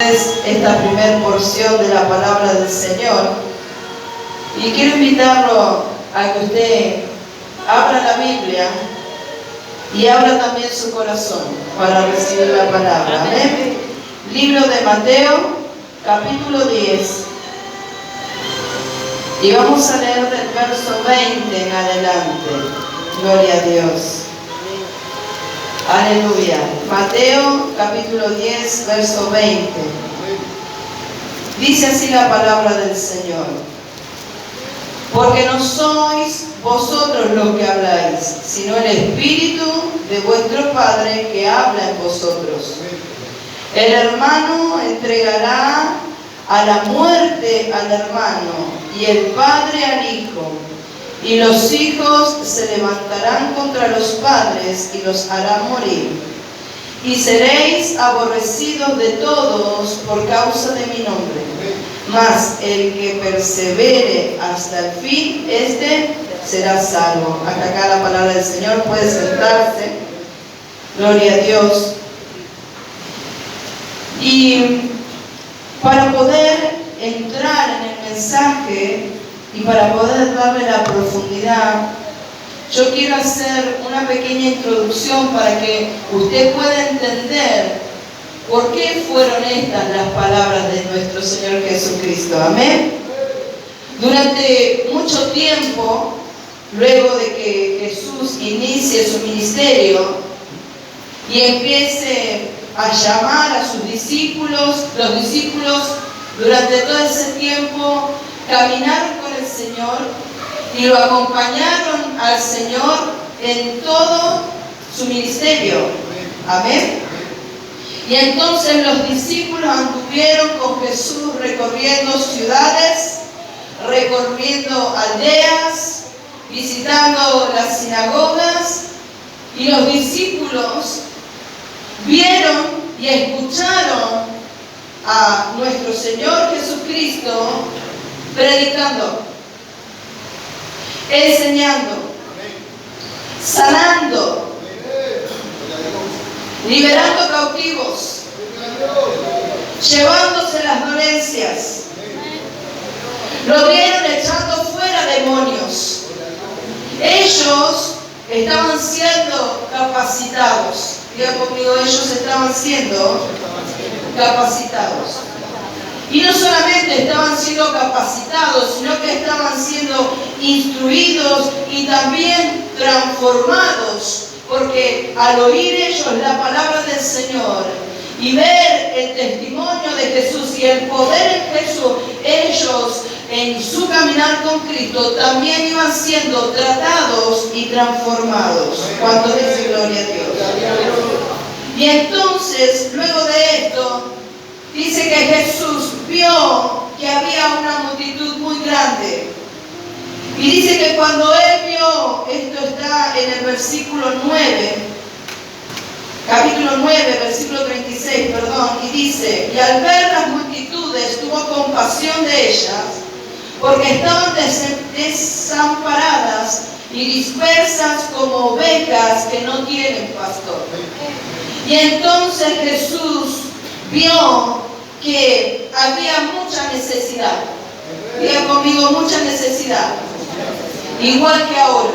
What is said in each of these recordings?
ustedes esta primera porción de la palabra del Señor. Y quiero invitarlo a que usted abra la Biblia y abra también su corazón para recibir la palabra. Amén. Libro de Mateo, capítulo 10. Y vamos a leer del verso 20 en adelante. Gloria a Dios. Aleluya. Mateo, capítulo 10, verso 20. Dice así la palabra del Señor. Porque no sois vosotros los que habláis, sino el Espíritu de vuestro Padre que habla en vosotros. El hermano entregará a la muerte al hermano, y el padre al hijo. Y los hijos se levantarán contra los padres y los harán morir. Y seréis aborrecidos de todos por causa de mi nombre. Mas el que persevere hasta el fin, este será salvo. Hasta acá la palabra del Señor. Puede sentarse. Gloria a Dios. Y para poder entrar en el mensaje y para poder darle la profundidad, yo quiero hacer una pequeña introducción para que usted pueda entender por qué fueron estas las palabras de nuestro Señor Jesucristo. Amén. Durante mucho tiempo, luego de que Jesús inicie su ministerio y empiece a llamar a sus discípulos, los discípulos durante todo ese tiempo caminaron con el Señor y lo acompañaron al Señor en todo su ministerio. Amén. Y entonces los discípulos anduvieron con Jesús recorriendo ciudades, recorriendo aldeas, visitando las sinagogas, y los discípulos vieron y escucharon a nuestro Señor Jesucristo predicando, enseñando, sanando, liberando cautivos, llevándose las dolencias. Lo vieron echando fuera demonios. Ellos estaban siendo capacitados. Diga conmigo, ellos estaban siendo capacitados. Y no solamente estaban siendo capacitados, sino que estaban siendo instruidos y también transformados. Porque al oír ellos la palabra del Señor y ver el testimonio de Jesús y el poder en Jesús, ellos en su caminar con Cristo también iban siendo tratados y transformados. ¿Cuánto dice gloria a Dios? Y entonces, luego de esto, dice que Jesús vio que había una multitud muy grande. Y dice que cuando él vio, esto está en el versículo 9, capítulo 9, versículo 36, y dice, y al ver las multitudes tuvo compasión de ellas, porque estaban desamparadas y dispersas como ovejas que no tienen pastor. Y entonces Jesús vio que había mucha necesidad. Diga conmigo, mucha necesidad. Igual que ahora.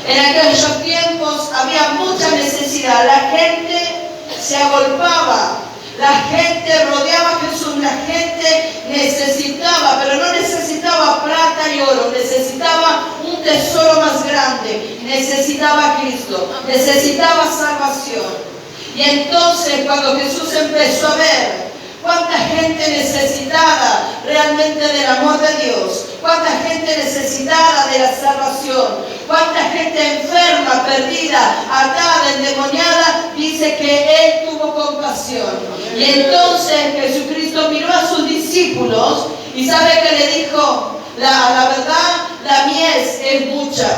En aquellos tiempos había mucha necesidad. La gente se agolpaba. La gente rodeaba a Jesús. La gente necesitaba, pero no necesitaba plata y oro. Necesitaba un tesoro más grande. Necesitaba a Cristo. Necesitaba salvación. Y entonces cuando Jesús empezó a ver cuánta gente necesitada realmente del amor de Dios, cuánta gente necesitada de la salvación, cuánta gente enferma, perdida, atada, endemoniada, dice que Él tuvo compasión. Y entonces Jesucristo miró a sus discípulos y ¿sabe qué le dijo? La verdad, la mies es mucha,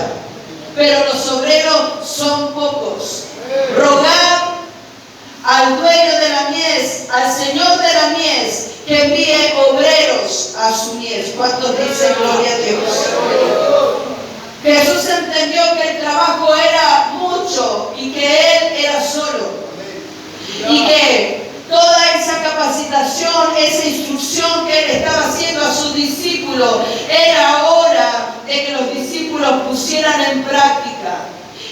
pero los obreros son pocos. Rogad al dueño de la mies, al Señor de la mies, que envíe obreros a su mies. ¿Cuántos dicen gloria a Dios? Jesús entendió que el trabajo era mucho y que Él era solo. Y que toda esa capacitación corazón esa instrucción que Él estaba haciendo a sus discípulos. Era hora de que los discípulos pusieran en práctica.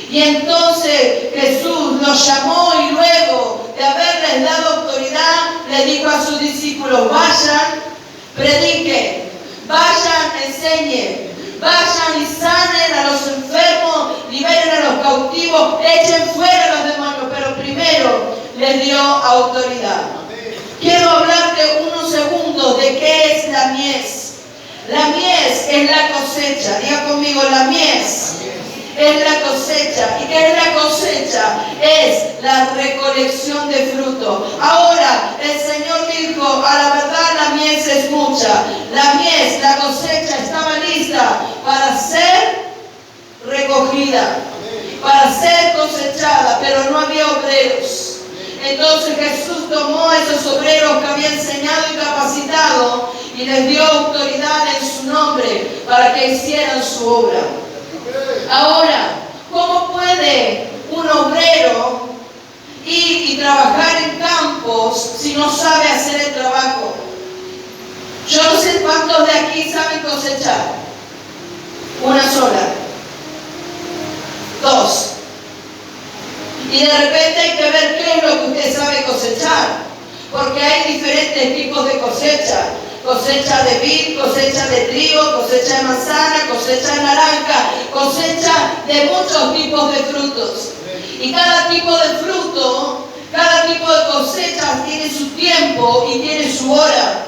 Y entonces Jesús los llamó y luego de haberles dado autoridad, les dijo a sus discípulos: vayan, prediquen, vayan, enseñen, vayan y sanen a los enfermos, liberen a los cautivos, echen fuera a los demonios. Pero primero les dio autoridad. Quiero hablarte unos segundos de qué es la mies. La mies es la cosecha. Diga conmigo, la mies es la cosecha. ¿Y qué es la cosecha? Es la recolección de fruto. Ahora, el Señor dijo: a la verdad la mies es mucha. La mies, la cosecha estaba lista para ser recogida, para ser cosechada, pero no había obreros. Entonces Jesús tomó a esos obreros que había enseñado y capacitado y les dio autoridad en su nombre para que hicieran su obra. Ahora, ¿cómo puede un obrero ir y trabajar en campos si no sabe hacer el trabajo? Yo no sé cuántos de aquí saben cosechar. Una sola. Dos. Y de repente hay que ver qué es lo que usted sabe cosechar, porque hay diferentes tipos de cosecha: cosecha de vid, cosecha de trigo, cosecha de manzana, cosecha de naranja, cosecha de muchos tipos de frutos. Y cada tipo de fruto, cada tipo de cosecha tiene su tiempo y tiene su hora.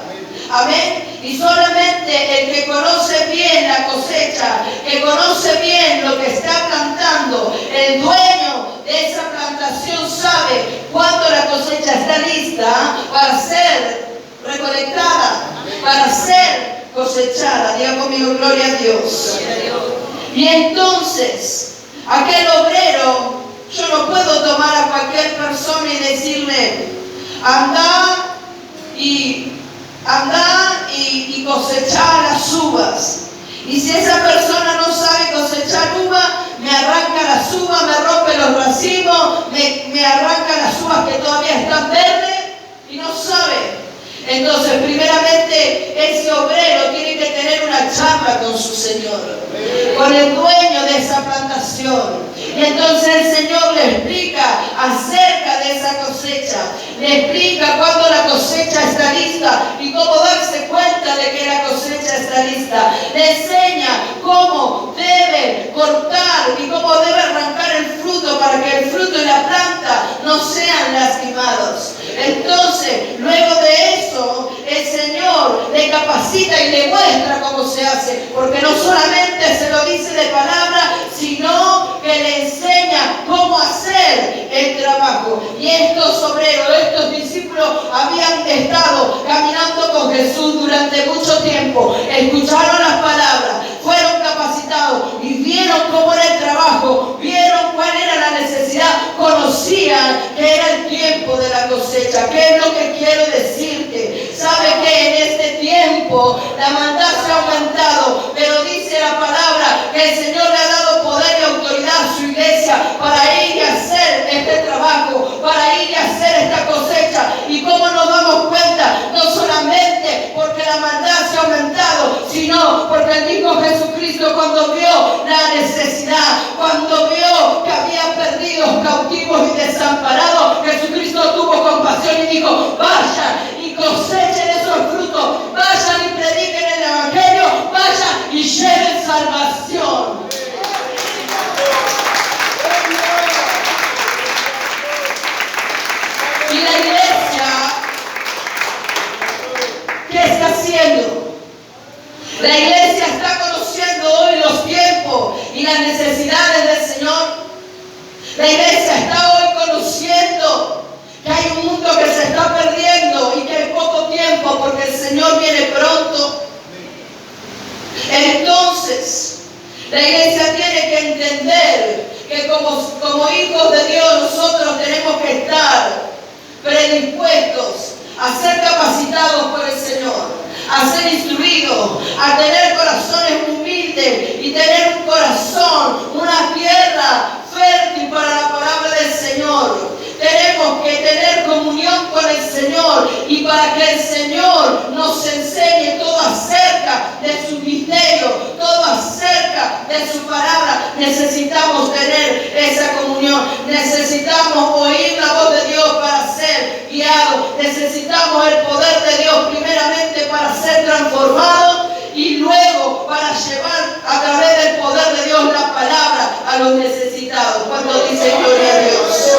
Amén. Y solamente el que conoce bien la cosecha, que conoce bien lo que está plantando, el dueño de esa plantación sabe cuándo la cosecha está lista para ser recolectada, para ser cosechada. Diga conmigo, gloria a Dios. Y entonces, aquel obrero, yo no puedo tomar a cualquier persona y decirle: anda y cosechar las uvas. Y si esa persona no sabe cosechar uva, me arranca las uvas, me rompe los racimos, me arranca las uvas que todavía están verdes y no sabe. Entonces, primeramente, ese obrero tiene que tener una charla con su Señor, con el dueño de esa plantación. Y entonces el Señor le explica acerca de esa cosecha, le explica cuándo la cosecha está lista y cómo darse cuenta de que la cosecha está lista. Le enseña cómo debe cortar y cómo debe arrancar el fruto para que el fruto y la planta no sean lastimados. Entonces, luego de eso, el Señor le capacita y le muestra cómo se hace, porque no solamente se lo dice de palabra, sino que le enseña cómo hacer el trabajo. Y estos obreros, estos discípulos habían estado caminando con Jesús durante mucho tiempo, escucharon las palabras, fueron capacitados y vieron cómo era el trabajo, vieron cuál era la necesidad, conocían que era el tiempo de la cosecha. ¿Qué es lo que quiero decirte? ¿Sabe que en este tiempo la maldad se ha aumentado? Pero dice la palabra que el Señor le ha dado poder y autoridad a su iglesia para ir y hacer este trabajo, para ir y hacer esta cosecha. ¿Y cómo nos damos cuenta? No solamente porque la maldad se ha aumentado, sino porque el mismo Jesucristo, cuando vio la necesidad, cuando vio que había perdidos, cautivos y desamparados, Jesucristo tuvo compasión y dijo: vayan y cosechen esos frutos, vayan y prediquen el evangelio, vayan y lleven salvación. Y la iglesia, ¿qué está haciendo? La iglesia está conociendo hoy los tiempos y las necesidades del Señor. La iglesia está hoy conociendo que hay un mundo que se está perdiendo y que hay poco tiempo porque el Señor viene pronto. Entonces, la iglesia tiene que entender que como hijos de Dios nosotros tenemos que estar predispuestos a ser capacitados por el Señor, a ser instruidos, a tener corazones humildes y tener un corazón, una tierra fértil para la palabra del Señor. Tenemos que tener comunión con el Señor, y para que el Señor de su palabra, necesitamos tener esa comunión. Necesitamos oír la voz de Dios para ser guiados. Necesitamos el poder de Dios primeramente para ser transformados y luego para llevar a través del poder de Dios la palabra a los necesitados. Cuando dice gloria a Dios.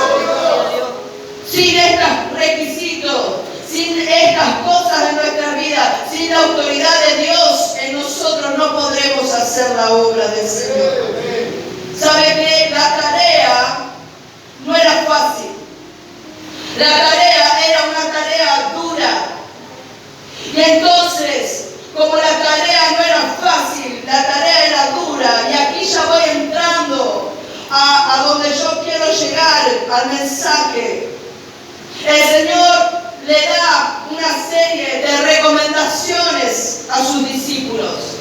Sin estos requisitos, sin estas cosas en nuestra vida, sin la autoridad de Dios en nosotros, no podremos hacer la obra del Señor. ¿Sabe qué? La tarea no era fácil. La tarea era una tarea dura. Y entonces, como la tarea no era fácil, la tarea era dura. Y aquí ya voy entrando a donde yo quiero llegar, al mensaje. El Señor le da una serie de recomendaciones a sus discípulos.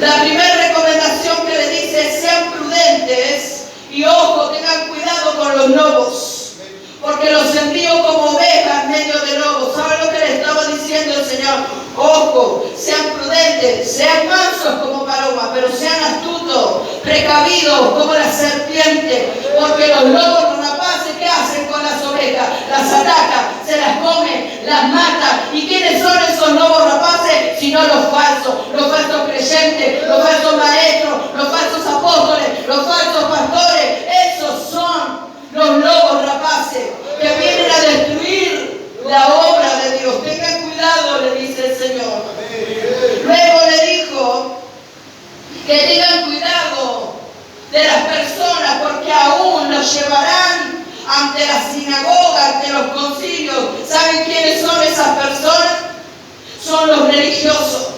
La primera recomendación que le dice: sean prudentes y ojo, tengan cuidado con los lobos, porque los envío como ovejas en medio de lobos. ¿Saben lo que le estaba diciendo el Señor? Ojo, sean prudentes, sean mansos como palomas, pero sean astutos, precavidos como la serpiente, porque los lobos rapaces, ¿qué hacen con las ovejas? Las atacan, se las comen, las matan. ¿Y quiénes son esos lobos rapaces? Sino los falsos creyentes, los falsos maestros, los falsos apóstoles, los falsos pastores. Esos son los lobos rapaces que vienen a destruir la obra de Dios. Tengan cuidado, le dice el Señor. Luego le dijo que tengan cuidado de las personas, porque aún los llevarán ante la sinagoga, ante los concilios. ¿Saben quiénes son esas personas? Son los religiosos.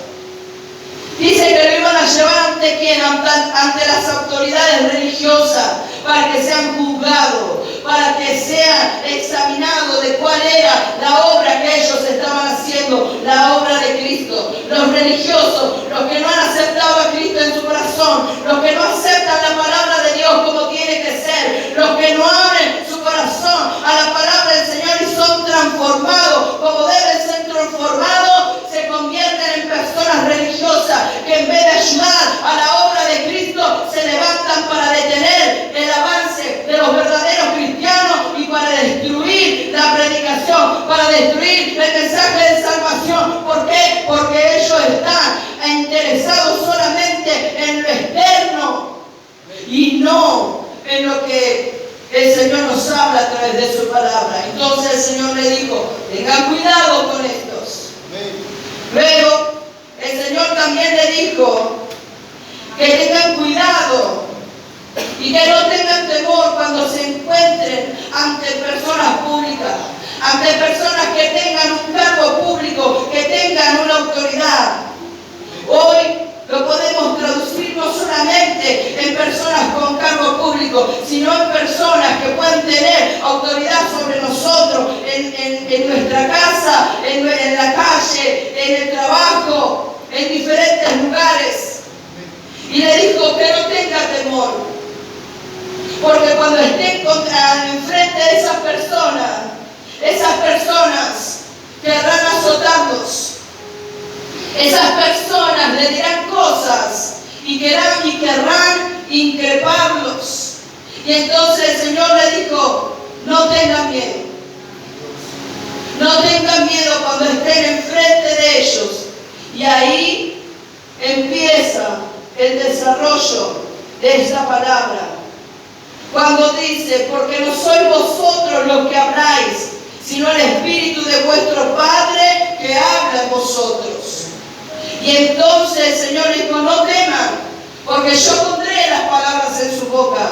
Dice que lo iban a llevar ante quién, ante las autoridades religiosas, para que sean juzgados, para que sean examinados de cuál era la obra que ellos estaban haciendo, la obra de Cristo. Los religiosos, los que no han aceptado a Cristo en su corazón, los que no aceptan la palabra de Dios como tiene que ser, los que no abren su corazón a la palabra del Señor y son transformados como deben ser transformados, se convierten en personas religiosas que en vez de ayudar a la obra de Cristo, se levantan para detener el avance de los verdaderos cristianos y para destruir la predicación, para destruir el mensaje de salvación. ¿Por qué? Porque ellos están interesados solamente en lo externo y no en lo que el Señor nos habla a través de su palabra. Entonces el Señor le dijo: tengan cuidado con estos. Luego el Señor también le dijo que tengan cuidado y que no tengan temor cuando se encuentren ante personas públicas, ante personas que tengan un cargo público, que tengan una autoridad. Hoy lo podemos traducir no solamente en personas con cargo público, sino en personas que pueden tener autoridad sobre nosotros, en nuestra casa, en la calle, en el trabajo, en diferentes lugares. Y le dijo que no tenga temor, porque cuando estén enfrente de esas personas querrán azotarlos. Esas personas le dirán cosas y querrán increparlos. Y entonces el Señor le dijo: no tengan miedo. No tengan miedo cuando estén enfrente de ellos. Y ahí empieza el desarrollo de esta palabra. Cuando dice: porque no sois vosotros los que habláis, sino el Espíritu de vuestro Padre que habla en vosotros. Y entonces el Señor dijo: no teman, porque yo pondré las palabras en su boca.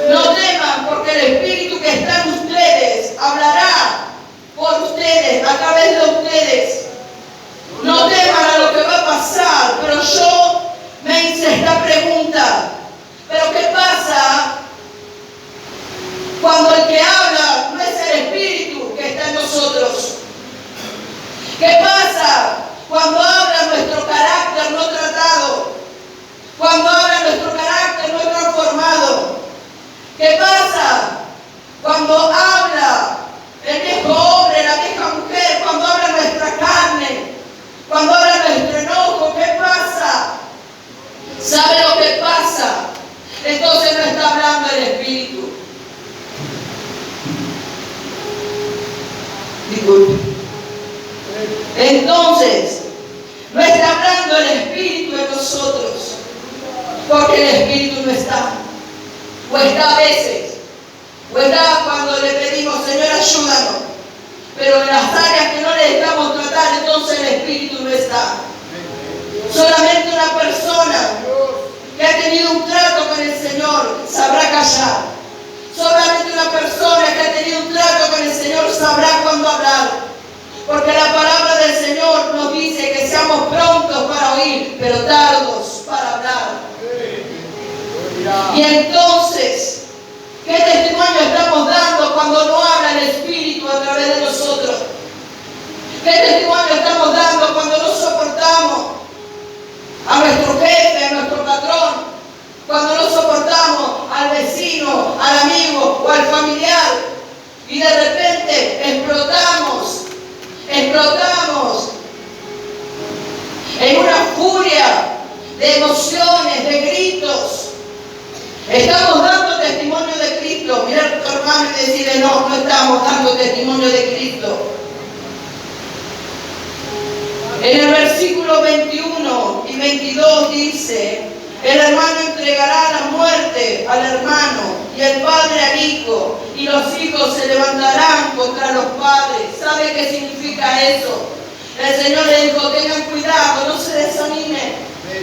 No teman, porque el Espíritu que está en ustedes hablará por ustedes, a través de ustedes. No teman a lo que va a pasar, pero yo me hice esta pregunta: ¿pero qué pasa cuando el que habla no es el Espíritu que está en nosotros? ¿Qué pasa cuando habla nuestro carácter no tratado? Cuando habla nuestro carácter no transformado. ¿Qué pasa cuando habla el viejo hombre, la vieja mujer? Cuando habla nuestra carne, cuando habla nuestro enojo. ¿Qué pasa? ¿Sabe? disculpe. Entonces, no está hablando el Espíritu en nosotros, porque el Espíritu no está. O está a veces, o está cuando le pedimos, Señor, ayúdanos. Pero en las áreas que no le dejamos tratar, entonces el Espíritu no está. Solamente una persona que ha tenido un trato con el Señor sabrá callar. Solamente una persona que ha tenido un trato con el Señor sabrá cuándo hablar. Porque la palabra del Señor nos dice que seamos prontos para oír, pero tardos para hablar. Y entonces, ¿qué testimonio estamos dando cuando no habla el Espíritu a través de nosotros? ¿Qué testimonio estamos dando cuando no soportamos a nuestro jefe, a nuestro patrón? Cuando no soportamos al vecino, al amigo o al familiar. Y de repente explotamos en una furia de emociones, de gritos. Estamos dando testimonio de Cristo. Mira a tu hermano y decirle, no, no estamos dando testimonio de Cristo. En el versículo 21 y 22 dice, el hermano entregará la muerte al hermano y el padre al hijo, y los hijos se levantarán contra los padres. ¿Sabe qué significa eso? El Señor le dijo, tengan cuidado, no se desanimen,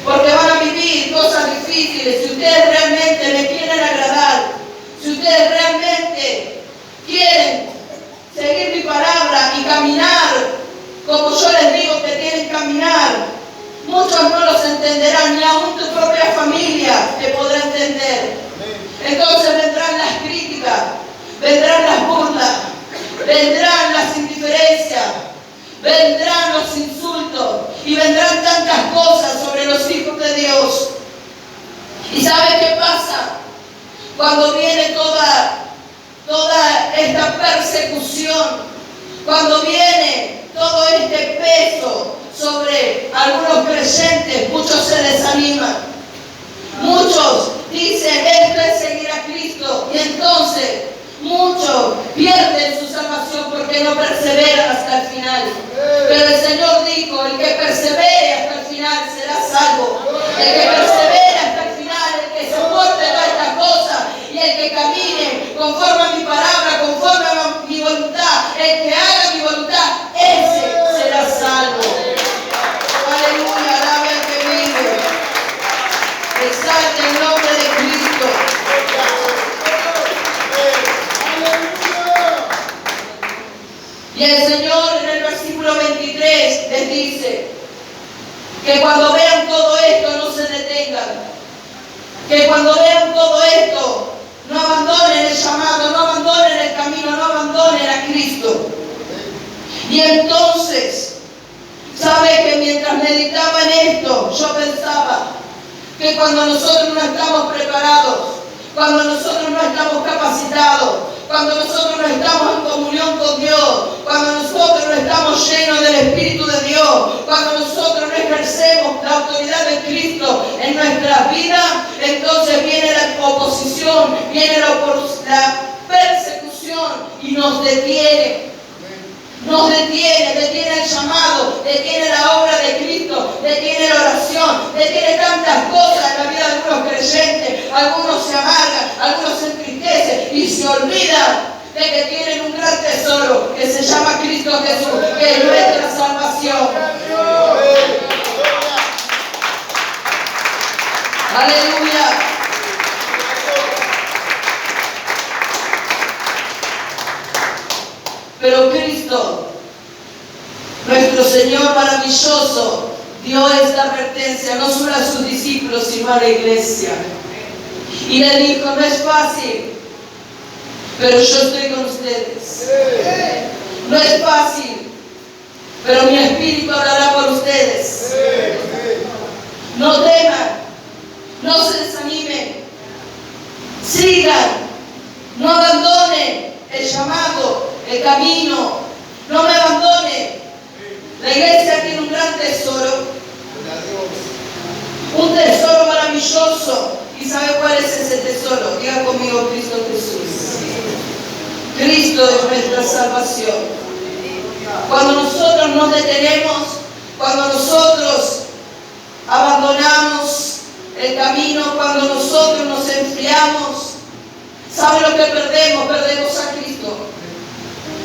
porque van a vivir cosas difíciles. Si ustedes realmente me quieren agradar, si ustedes realmente quieren seguir mi palabra y caminar como yo les digo que tienen que caminar, muchos no los entenderán, ni aún tu propia familia te podrá entender. Entonces vendrán las críticas, vendrán las burlas, vendrán las indiferencias, vendrán los insultos y vendrán tantas cosas sobre los hijos de Dios. ¿Y sabe qué pasa? Cuando viene toda esta persecución, cuando viene todo este peso sobre algunos creyentes, muchos se desaniman. Muchos dicen, esto es seguir a Cristo. Y entonces muchos pierden su salvación porque no perseveran hasta el final. Pero el Señor dijo, el que persevere hasta el final será salvo. El que persevere hasta el final, el que soporte todas estas cosas y el que camine conforme a mi palabra, conforme a mi voluntad, el que haga mi voluntad, ese será salvo. Aleluya, alabe al que vive. Exalte el nombre de Cristo. Y el Señor en el versículo 23 les dice que cuando vean todo esto no se detengan. Que cuando vean todo esto no abandonen el llamado, no abandonen el camino, no abandonen a Cristo. Y entonces, ¿sabe que mientras meditaba en esto, yo pensaba que cuando nosotros no estamos preparados, cuando nosotros no estamos capacitados, cuando nosotros no estamos en comunión con Dios, cuando nosotros no estamos llenos del Espíritu de Dios, cuando nosotros no ejercemos la autoridad de Cristo en nuestras vidas, entonces viene la oposición, viene la persecución y nos detiene. Nos detiene el llamado, detiene la obra de Cristo, detiene la oración, detiene tantas cosas en la vida de algunos creyentes. Algunos se amargan, algunos se entristecen y se olvidan de que tienen un gran tesoro que se llama Cristo Jesús, que es nuestra salvación. Aleluya. Pero Cristo, nuestro Señor maravilloso, dio esta advertencia no solo a sus discípulos, sino a la iglesia. Y le dijo, no es fácil, pero yo estoy con ustedes. No es fácil, pero mi Espíritu hablará por ustedes. No teman, no se desanimen, sigan, no abandonen el llamado, el camino, no me abandone. La iglesia tiene un gran tesoro, un tesoro maravilloso. ¿Y sabe cuál es ese tesoro? Diga conmigo, Cristo Jesús. Cristo es nuestra salvación. nos detenemos, cuando nosotros abandonamos el camino, cuando nosotros nos enfriamos, ¿sabe lo que perdemos? Perdemos a Cristo.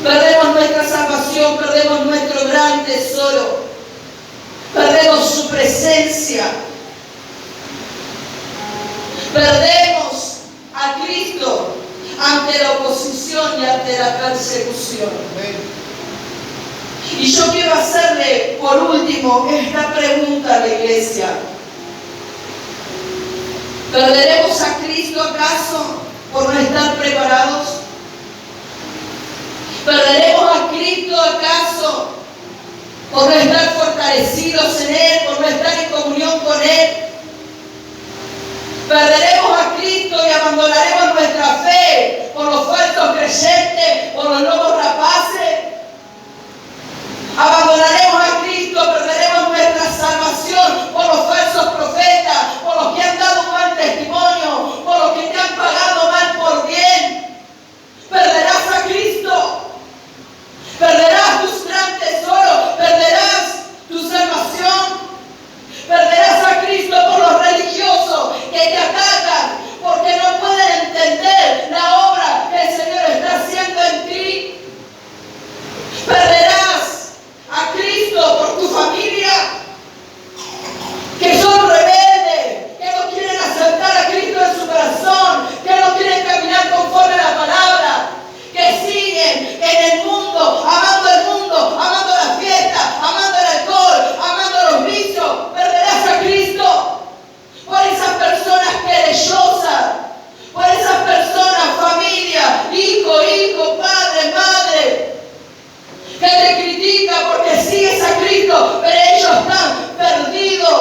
Perdemos nuestra salvación, perdemos nuestro gran tesoro, perdemos su presencia, perdemos a Cristo ante la oposición y ante la persecución. Y yo quiero hacerle por último esta pregunta a la iglesia. ¿Perderemos a Cristo acaso por no estar preparados? ¿Perderemos a Cristo acaso por no estar fortalecidos en Él, por no estar en comunión con Él? ¿Perderemos a Cristo y abandonaremos nuestra fe por los falsos creyentes, por los lobos rapaces? ¿Abandonaremos a Cristo, perderemos nuestra salvación por los falsos profetas, por los que han dado mal testimonio, por los que te han pagado mal por bien? ¿Perderás a Cristo? ¿Perderás tu gran tesoro? ¿Perderás tu salvación? ¿Perderás a Cristo por los religiosos que te atacan porque no pueden entender la obra que el Señor está haciendo en ti? ¿Perderás a Cristo por tu familia, que son rebeldes, que no quieren aceptar a Cristo en su corazón, que no quieren caminar conforme a la palabra, que siguen en el mundo, amando la fiesta, amando el alcohol, amando los vicios? ¿Perderás a Cristo por esas personas querellosas, por esas personas, familia, hijo, padre, madre, que te critica porque sigues a Cristo, pero ellos están perdidos,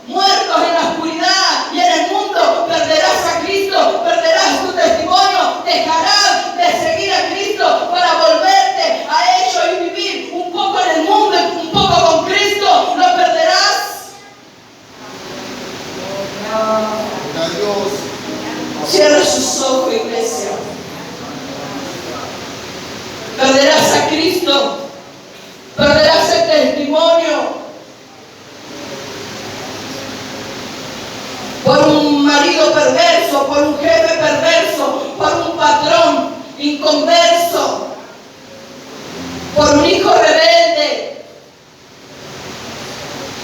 muertos en la oscuridad y en el mundo? ¿Perderás a Cristo? ¿Perderás tu testimonio? ¿Dejarás de seguir a Cristo para volverte a ellos y vivir un poco en el mundo y un poco con Cristo? ¿Lo perderás? Cierra sus ojos, iglesia. ¿Perderás a Cristo? ¿Perderás el testimonio por un marido perverso, por un jefe perverso, por un patrón inconverso, por un hijo rebelde?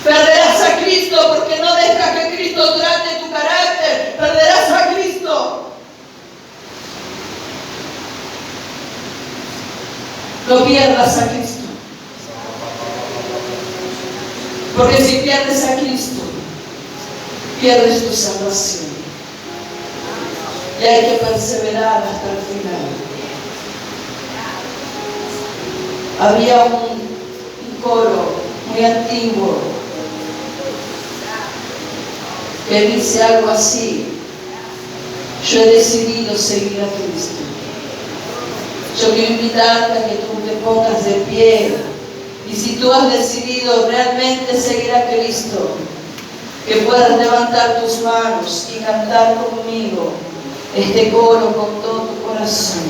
¿Perderás a Cristo porque no dejas que Cristo trate tu carácter? ¿Perderás a Cristo? No pierdas a Cristo. Porque si pierdes a Cristo, pierdes tu salvación. Y hay que perseverar hasta el final. Había un coro muy antiguo que dice algo así: yo he decidido seguir a Cristo. Yo quiero invitarte a que tú te pongas de pie, y si tú has decidido realmente seguir a Cristo, que puedas levantar tus manos y cantar conmigo este coro con todo tu corazón.